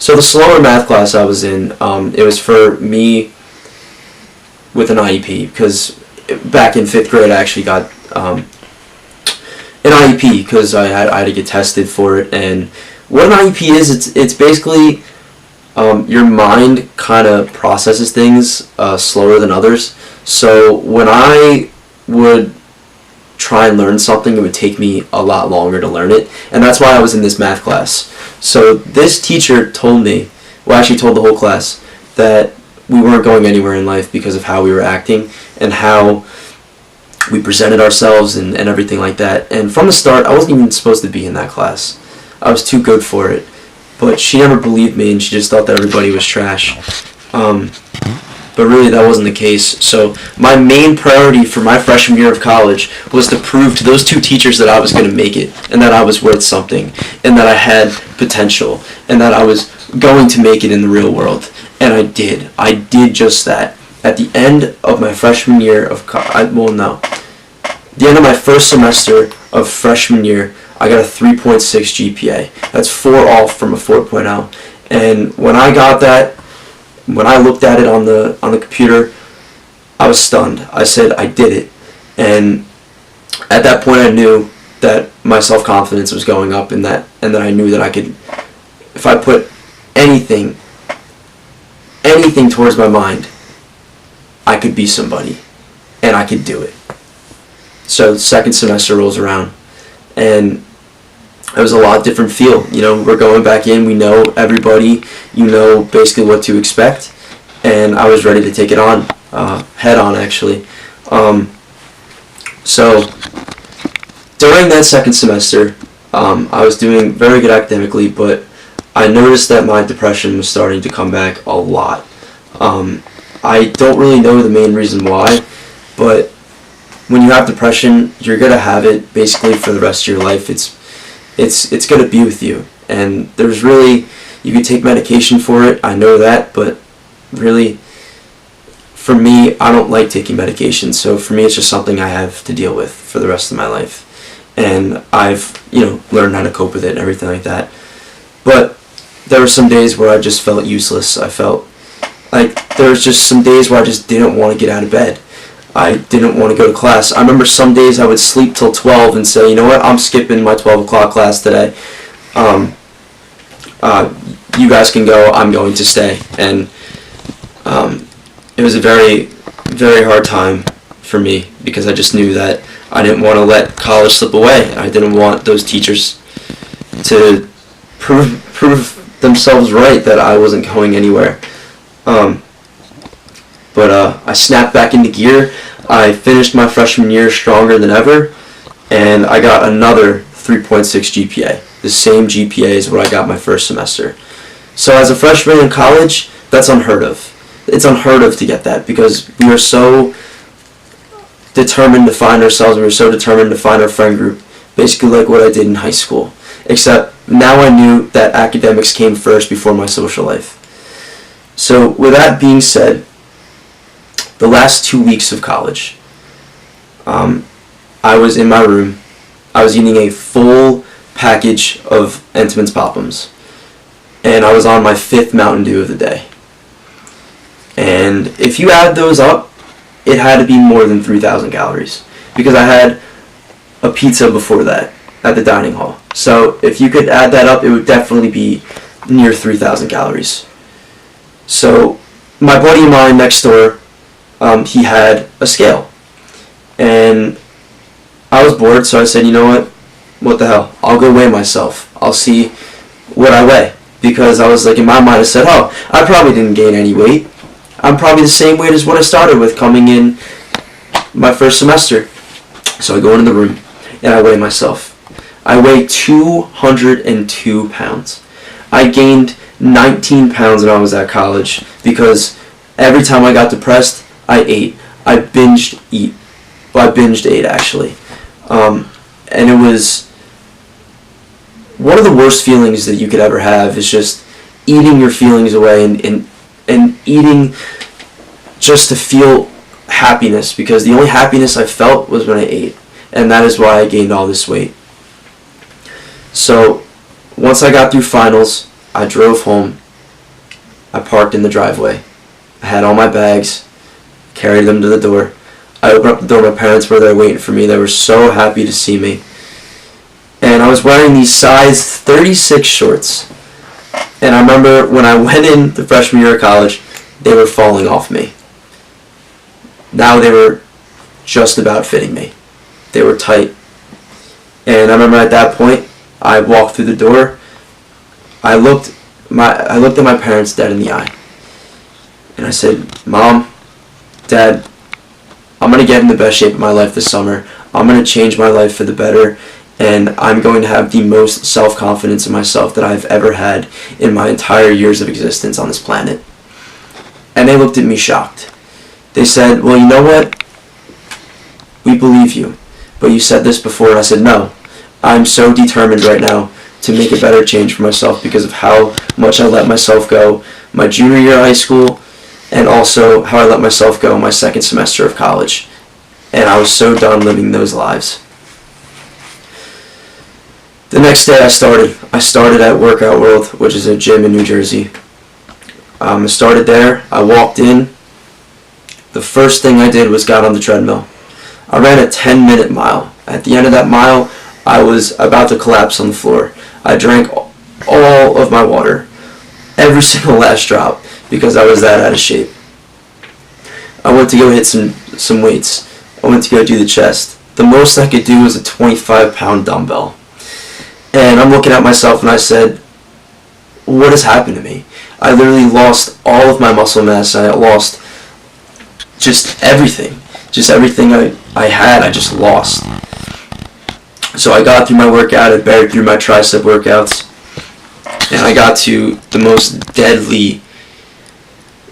So the slower math class I was in, it was for me with an IEP, because back in 5th grade I actually got an IEP because I had to get tested for it. And what an IEP is, it's basically your mind kind of processes things slower than others. So when I would try and learn something, it would take me a lot longer to learn it, and that's why I was in this math class. So this teacher told me, well, actually told the whole class, that we weren't going anywhere in life because of how we were acting and how we presented ourselves and everything like that. And from the start, I wasn't even supposed to be in that class. I was too good for it. But she never believed me, and she just thought that everybody was trash. But really, that wasn't the case. So my main priority for my freshman year of college was to prove to those two teachers that I was going to make it, and that I was worth something, and that I had potential, and that I was going to make it in the real world. And I did. I did just that. At the end of my freshman year of the end of my first semester of freshman year, I got a 3.6 GPA. That's 4 off from a 4.0. And when I got that, when I looked at it on the computer, I was stunned. I said, I did it. And at that point I knew that my self-confidence was going up, and that I knew that I could, if I put anything towards my mind, I could be somebody, and I could do it. So the second semester rolls around, and it was a lot different feel. You know, we're going back in, we know everybody, you know basically what to expect, and I was ready to take it on, head on actually. So during that second semester, I was doing very good academically, but I noticed that my depression was starting to come back a lot. I don't really know the main reason why, but when you have depression, you're going to have it basically for the rest of your life. It's going to be with you, and there's really, you can take medication for it, I know that, but really, for me, I don't like taking medication, so for me it's just something I have to deal with for the rest of my life, and I've, learned how to cope with it and everything like that. But there were some days where I just felt useless. I felt like there was just some days where I just didn't want to get out of bed. I didn't want to go to class. I remember some days I would sleep till 12 and say, you know what, I'm skipping my 12 o'clock class today. You guys can go, I'm going to stay. And it was a very, very hard time for me, because I just knew that I didn't want to let college slip away. I didn't want those teachers to prove themselves right that I wasn't going anywhere. But I snapped back into gear. I finished my freshman year stronger than ever, and I got another 3.6 GPA, the same GPA as what I got my first semester. So as a freshman in college, that's unheard of. It's unheard of to get that, because we are so determined to find ourselves, we were so determined to find our friend group, basically like what I did in high school. Except now I knew that academics came first before my social life. So with that being said, the last 2 weeks of college, I was in my room. I was eating a full package of Entenmann's Pop-Ums, and I was on my 5th Mountain Dew of the day. And if you add those up, it had to be more than 3,000 calories, because I had a pizza before that at the dining hall. So if you could add that up, it would definitely be near 3,000 calories. So my buddy of mine next door, he had a scale, and I was bored, so I said, you know what the hell, I'll go weigh myself. I'll see what I weigh, because I was like, in my mind I said, oh, I probably didn't gain any weight. I'm probably the same weight as what I started with coming in my first semester. So I go into the room and I weigh myself. I weigh 202 pounds. I gained 19 pounds when I was at college, because every time I got depressed, I ate. I binged ate actually. And it was one of the worst feelings that you could ever have, is just eating your feelings away and eating just to feel happiness, because the only happiness I felt was when I ate, and that is why I gained all this weight. So once I got through finals, I drove home, I parked in the driveway. I had all my bags, carried them to the door. I opened up the door, my parents were there waiting for me. They were so happy to see me. And I was wearing these size 36 shorts. And I remember when I went in the freshman year of college, they were falling off me. Now they were just about fitting me. They were tight. And I remember at that point, I walked through the door. I looked at my parents dead in the eye. And I said, Mom, Dad, I'm going to get in the best shape of my life this summer. I'm going to change my life for the better. And I'm going to have the most self-confidence in myself that I've ever had in my entire years of existence on this planet. And they looked at me shocked. They said, well, you know what? We believe you. But you said this before. And I said, no. I'm so determined right now to make a better change for myself because of how much I let myself go my junior year of high school and also how I let myself go my second semester of college. And I was so done living those lives. The next day I started at Workout World, which is a gym in New Jersey. I started there. I walked in. The first thing I did was got on the treadmill. I ran a 10-minute mile. At the end of that mile, I was about to collapse on the floor. I drank all of my water, every single last drop, because I was that out of shape. I went to go hit some weights. I went to go do the chest. The most I could do was a 25-pound dumbbell. And I'm looking at myself and I said, what has happened to me? I literally lost all of my muscle mass. I lost just everything. Just everything I had, I just lost. So I got through my workout, I buried through my tricep workouts, and I got to the most deadly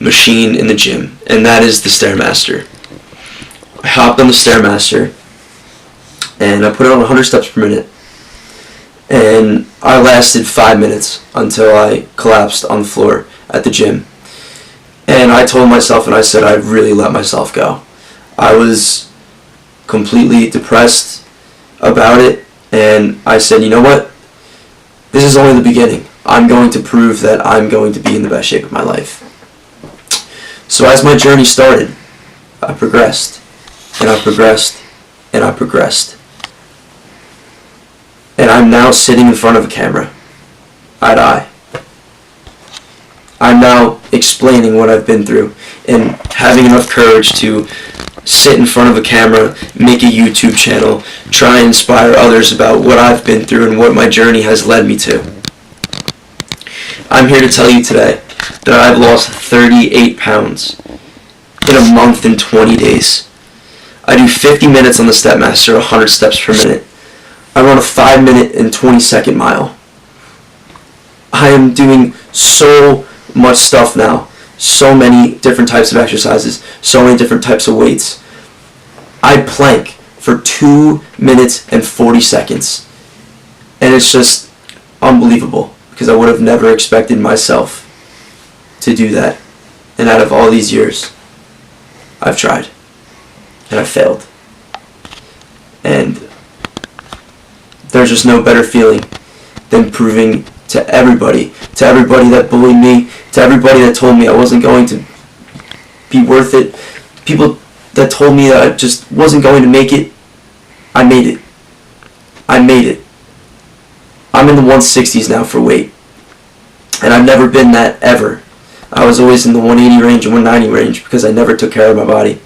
machine in the gym, and that is the Stairmaster. I hopped on the Stairmaster, and I put it on 100 steps per minute, and I lasted 5 minutes until I collapsed on the floor at the gym. And I told myself, and I said, I really let myself go. I was completely depressed about it, and I said, you know what? This is only the beginning. I'm going to prove that I'm going to be in the best shape of my life. So as my journey started, I progressed, and I progressed, and I progressed. And I'm now sitting in front of a camera, eye to eye. I'm now explaining what I've been through and having enough courage to sit in front of a camera, make a YouTube channel, try and inspire others about what I've been through and what my journey has led me to. I'm here to tell you today that I've lost 38 pounds in a month and 20 days. I do 50 minutes on the Stepmaster, 100 steps per minute. I run a 5-minute and 20-second mile. I am doing so much stuff now. So many different types of exercises, so many different types of weights. I plank for 2 minutes and 40 seconds. And it's just unbelievable because I would have never expected myself to do that. And out of all these years, I've tried. And I've failed. And there's just no better feeling than proving to everybody that bullied me, to everybody that told me I wasn't going to be worth it, people that told me that I just wasn't going to make it, I made it. I made it. I'm in the 160s now for weight, and I've never been that ever. I was always in the 180 range and 190 range because I never took care of my body.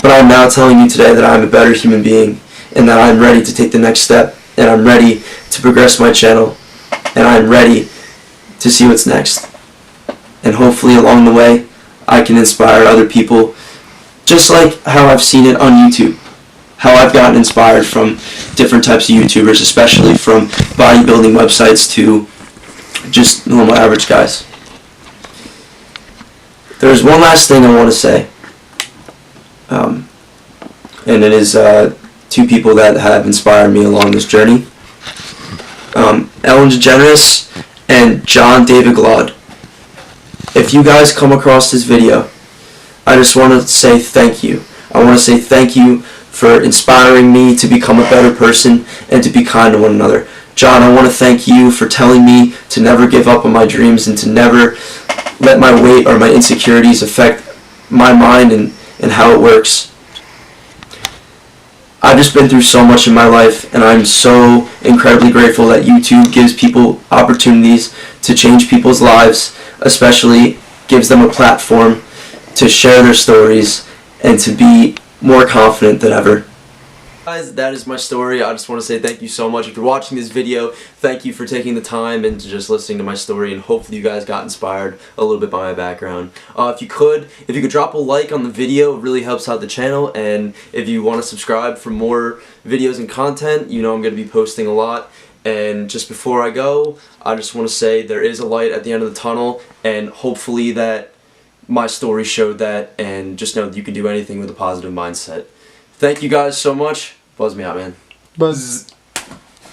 But I'm now telling you today that I'm a better human being and that I'm ready to take the next step, and I'm ready to progress my channel, and I'm ready to see what's next. And hopefully along the way, I can inspire other people, just like how I've seen it on YouTube, how I've gotten inspired from different types of YouTubers, especially from bodybuilding websites to just normal average guys. There's one last thing I want to say, and it is two people that have inspired me along this journey. Ellen DeGeneres and John David Glaude. If you guys come across this video, I just want to say thank you. I want to say thank you for inspiring me to become a better person and to be kind to one another. John, I want to thank you for telling me to never give up on my dreams and to never let my weight or my insecurities affect my mind and how it works. I've just been through so much in my life, and I'm so incredibly grateful that YouTube gives people opportunities to change people's lives, especially gives them a platform to share their stories and to be more confident than ever. Guys, that is my story. I just want to say thank you so much. If you're watching this video, thank you for taking the time and just listening to my story, and hopefully you guys got inspired a little bit by my background. If you could drop a like on the video, it really helps out the channel, and if you want to subscribe for more videos and content, you know I'm going to be posting a lot. And just before I go, I just want to say there is a light at the end of the tunnel, and hopefully that my story showed that, and just know that you can do anything with a positive mindset. Thank you guys so much. Buzz me out, man. Buzz.